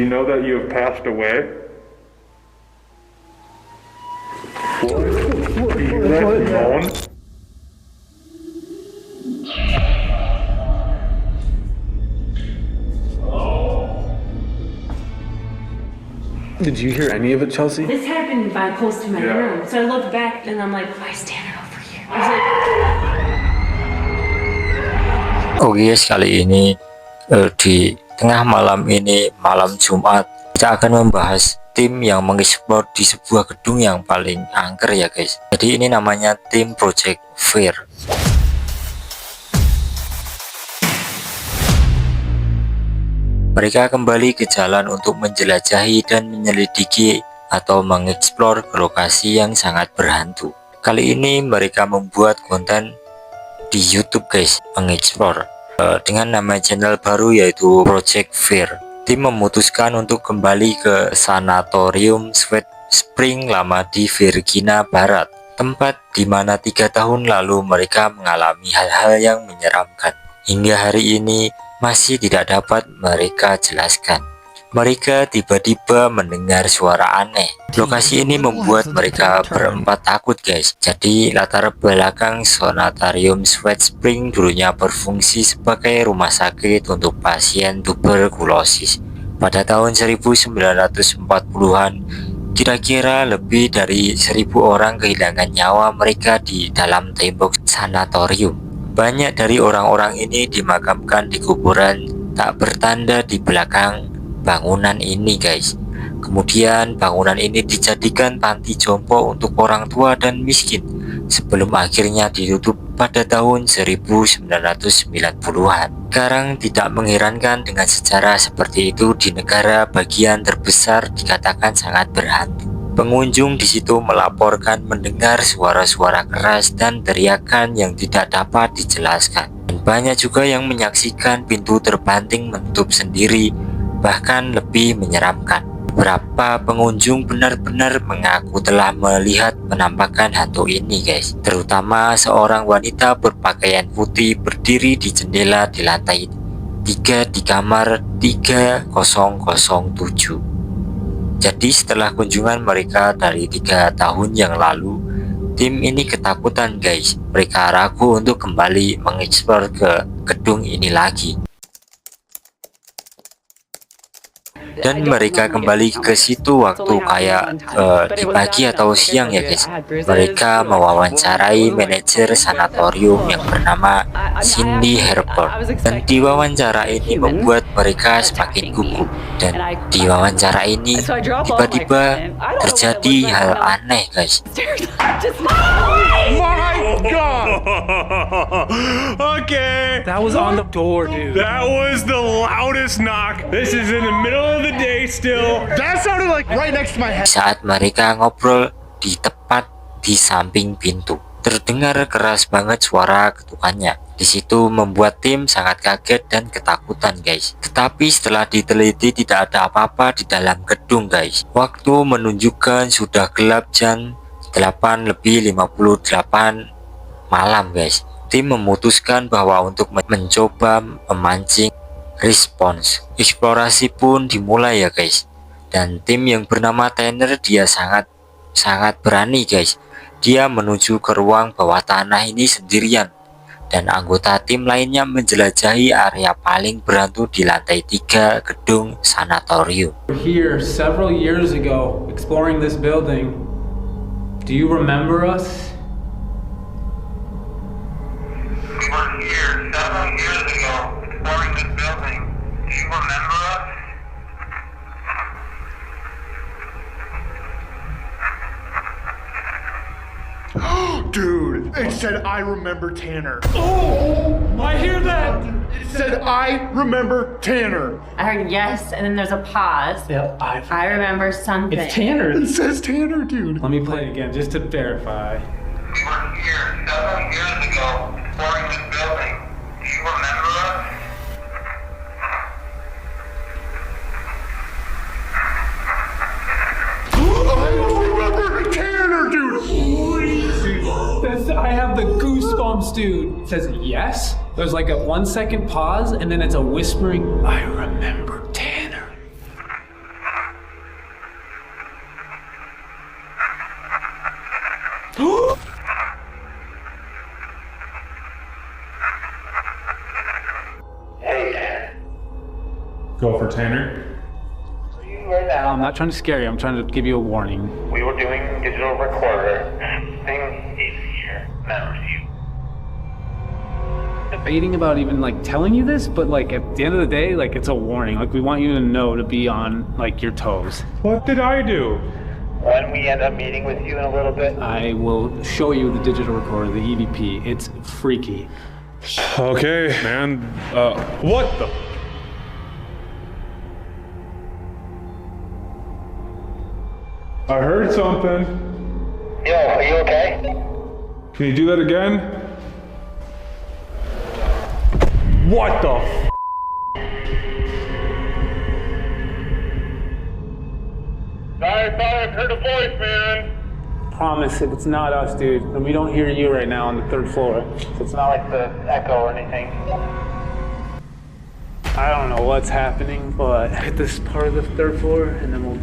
You know that you have passed away? What? You won't moan? Did you hear any of it, Chelsea? This happened by close to my Yeah. room. So I looked back and I'm like, why is Tanner over here? I was like, Oke guys, kali ini di tengah malam ini, malam Jumat, kita akan membahas tim yang mengeksplor di sebuah gedung yang paling angker ya guys. Jadi ini namanya tim Project Fear. Mereka kembali ke jalan untuk menjelajahi dan menyelidiki atau mengeksplor ke lokasi yang sangat berhantu. Kali ini mereka membuat konten di YouTube guys, mengeksplor dengan nama channel baru yaitu Project Fear. Tim memutuskan untuk kembali ke sanatorium Sweet Spring lama di Virginia Barat, tempat di mana 3 tahun lalu mereka mengalami hal-hal yang menyeramkan. Hingga hari ini masih tidak dapat mereka jelaskan. Mereka tiba-tiba mendengar suara aneh. Lokasi ini membuat mereka berempat takut guys. Jadi latar belakang sanatorium Sweet Spring dulunya berfungsi sebagai rumah sakit untuk pasien tuberkulosis. Pada tahun 1940-an, kira-kira lebih dari 1.000 orang kehilangan nyawa mereka di dalam tembok sanatorium. Banyak dari orang-orang ini dimakamkan di kuburan tak bertanda di belakang bangunan ini guys. Kemudian bangunan ini dijadikan panti jompo untuk orang tua dan miskin sebelum akhirnya ditutup pada tahun 1990-an. Sekarang tidak mengherankan dengan sejarah seperti itu di negara bagian terbesar dikatakan sangat berhantu. Pengunjung di situ melaporkan mendengar suara-suara keras dan teriakan yang tidak dapat dijelaskan. Dan banyak juga yang menyaksikan pintu terbanting menutup sendiri, bahkan lebih menyeramkan. Beberapa pengunjung benar-benar mengaku telah melihat penampakan hantu ini guys. Terutama seorang wanita berpakaian putih berdiri di jendela di lantai 3 di kamar 3007. Jadi setelah kunjungan mereka dari 3 tahun yang lalu, tim ini ketakutan guys. Mereka ragu untuk kembali mengeksplor ke gedung ini lagi. Dan mereka kembali ke situ waktu kayak di pagi atau siang ya guys. Mereka mewawancarai manajer sanatorium yang bernama Cindy Herbert. Dan di wawancara ini membuat mereka semakin gugup. Dan di wawancara ini tiba-tiba terjadi hal aneh guys. My God! Okay. That was on the door, dude. That was the loudest knock. This is in the middle of the day still. That sounded like right next to my head. Saat mereka ngobrol di tepat di samping pintu, terdengar keras banget suara ketukannya. Di situ membuat tim sangat kaget dan ketakutan guys. Tetapi setelah diteliti tidak ada apa-apa di dalam gedung guys. Waktu menunjukkan sudah gelap jam 8:58 malam guys. Tim memutuskan bahwa untuk mencoba memancing respons. Eksplorasi pun dimulai ya guys. Dan tim yang bernama Tanner dia sangat berani guys. Dia menuju ke ruang bawah tanah ini sendirian. Dan anggota tim lainnya menjelajahi area paling berhantu di lantai 3 gedung sanatorium. Here several years ago exploring this building. Do you remember us? We were here several years ago exploring this building. Do you remember us? Dude, it said I remember Tanner. Oh, I hear that. It said I remember Tanner. I heard yes, and then there's a pause. Yeah, I remember something. it's Tanner. It says Tanner, dude. Let me play it again just to verify. We were here several years ago exploring this building. Do you remember us? I remember Tanner, dude. I have the goosebumps, dude. It says yes. There's like a 1 second pause, and then it's a whispering. I remember Tanner. Tanner? Right now, I'm not trying to scare you. I'm trying to give you a warning. we were doing digital recorder. Thing is here. Now you. Debating about even like telling you this, but like at the end of the day, like it's a warning. Like we want you to know to be on like your toes. What did I do? When we end up meeting with you in a little bit, I will show you the digital recorder, the EVP. It's freaky. Okay, man. What the? I heard something. yo, are you okay? Can you do that again? What the? I thought I heard a voice, man. Promise if it's not us, dude. And we don't hear you right now on the 3rd floor. So It's not like the echo or anything. I don't know what's happening, but hit this part of the 3rd floor and then we'll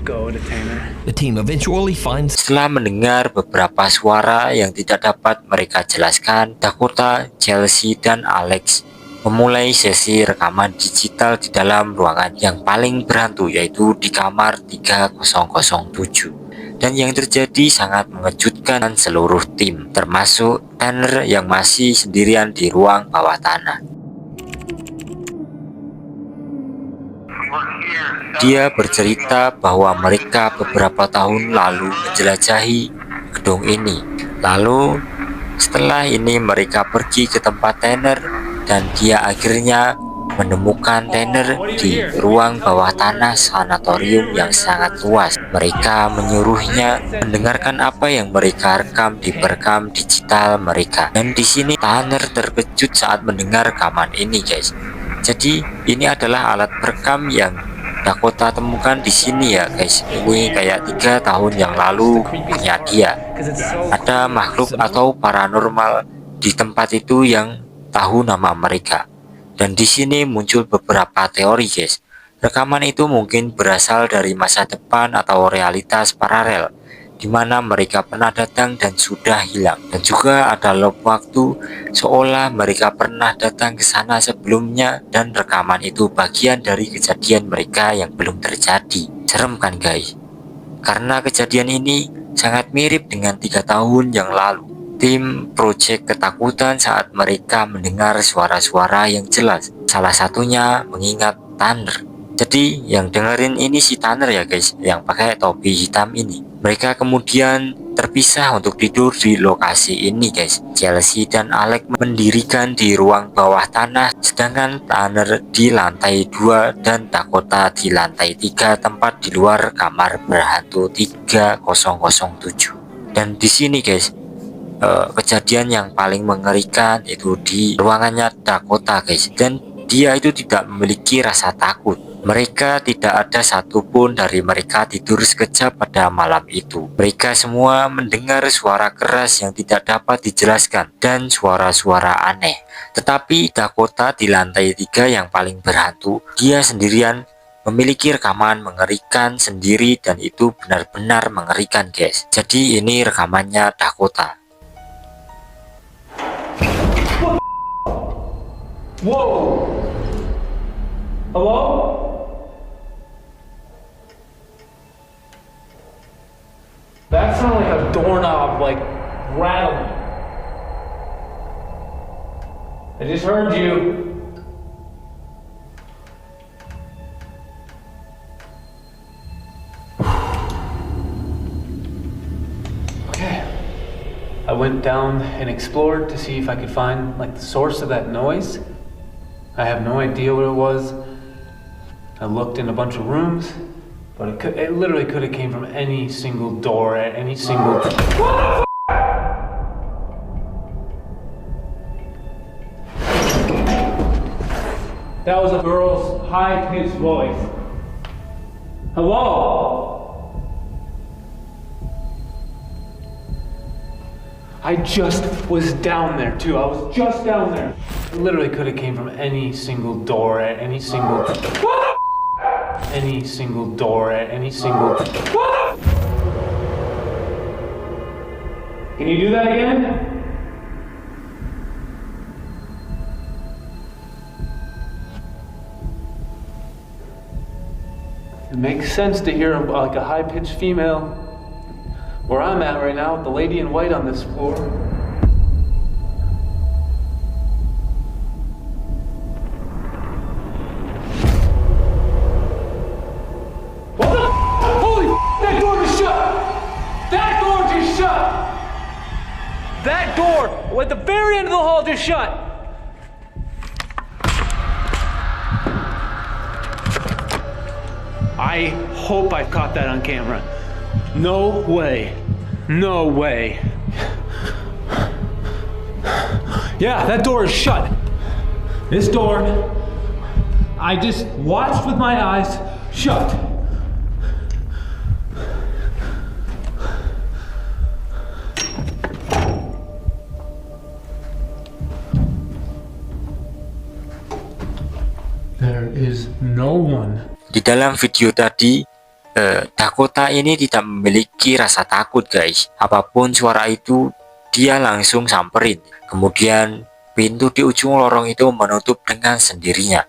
go to Tanner. The team eventually finds Setelah mendengar beberapa suara yang tidak dapat mereka jelaskan, Dakota, Chelsea, dan Alex memulai sesi rekaman digital di dalam ruangan yang paling berhantu, yaitu di kamar 3007. Dan yang terjadi sangat mengejutkan seluruh tim, termasuk Tanner yang masih sendirian di ruang bawah tanah. Dia bercerita bahwa mereka beberapa tahun lalu menjelajahi gedung ini. Lalu setelah ini mereka pergi ke tempat Tanner dan dia akhirnya menemukan Tanner di ruang bawah tanah sanatorium yang sangat luas. Mereka menyuruhnya mendengarkan apa yang mereka rekam di perekam digital mereka. Dan di sini Tanner terkejut saat mendengar rekaman ini, guys. Jadi ini adalah alat perekam yang Dakota temukan di sini ya, guys. Ini kayak 3 tahun yang lalu punya dia. Ada makhluk atau paranormal di tempat itu yang tahu nama mereka. Dan di sini muncul beberapa teori, guys. Rekaman itu mungkin berasal dari masa depan atau realitas paralel, di mana mereka pernah datang dan sudah hilang. Dan juga ada loop waktu, seolah mereka pernah datang ke sana sebelumnya dan rekaman itu bagian dari kejadian mereka yang belum terjadi. Serem kan, guys? Karena kejadian ini sangat mirip dengan 3 tahun yang lalu. Tim Project ketakutan saat mereka mendengar suara-suara yang jelas. Salah satunya mengingat Tanner. Jadi yang dengerin ini si Tanner ya, guys, yang pakai topi hitam ini. Mereka kemudian terpisah untuk tidur di lokasi ini, guys. Chelsea dan Alex mendirikan di ruang bawah tanah, sedangkan Tanner di lantai 2 dan Dakota di lantai 3, tempat di luar kamar berhantu 3007. Dan di sini, guys, kejadian yang paling mengerikan itu di ruangannya Dakota, guys. Dan dia itu tidak memiliki rasa takut. Mereka tidak ada satupun dari mereka tidur sekejap pada malam itu. Mereka semua mendengar suara keras yang tidak dapat dijelaskan dan suara-suara aneh. Tetapi Dakota di lantai 3 yang paling berhantu, dia sendirian memiliki rekaman mengerikan sendiri dan itu benar-benar mengerikan, guys. Jadi ini rekamannya Dakota. Whoa! Hello? That sounded like a doorknob, like, rattling. I just heard you. Okay. I went down and explored to see if I could find, like, the source of that noise. I have no idea what it was. I looked in a bunch of rooms, but it literally could have came from any single door at any single. What the f? That was a girl's high-pitched voice. Hello? I just was down there too. I was just down there. It literally could have came from any single door at any single. Any single door at any single. Can you do that again? It makes sense to hear like a high-pitched female. Where I'm at right now, the lady in white on this floor. What the? Holy! That door just shut! That door just shut! That door at the very end of the hall just shut! I hope I caught that on camera. No way. No way. Yeah, that door is shut. This door, I just watched with my eyes shut. There is no one. Di dalam video tadi, Dakota ini tidak memiliki rasa takut guys. Apapun suara itu, dia langsung samperin. Kemudian pintu di ujung lorong itu menutup dengan sendirinya.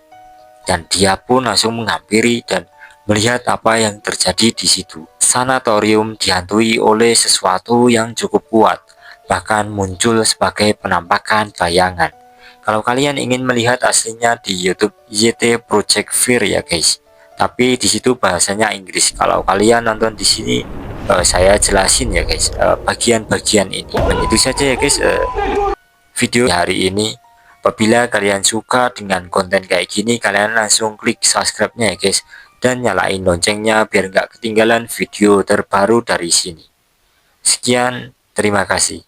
Dan dia pun langsung menghampiri dan melihat apa yang terjadi di situ. Sanatorium dihantui oleh sesuatu yang cukup kuat. Bahkan muncul sebagai penampakan bayangan. Kalau kalian ingin melihat aslinya di YouTube YT Project Fear ya guys. Tapi di situ bahasanya Inggris. Kalau kalian nonton di sini, saya jelasin ya guys bagian-bagian ini. Dan itu saja ya guys video hari ini. Apabila kalian suka dengan konten kayak gini, kalian langsung klik subscribe-nya ya guys, dan nyalain loncengnya biar nggak ketinggalan video terbaru dari sini. Sekian, terima kasih.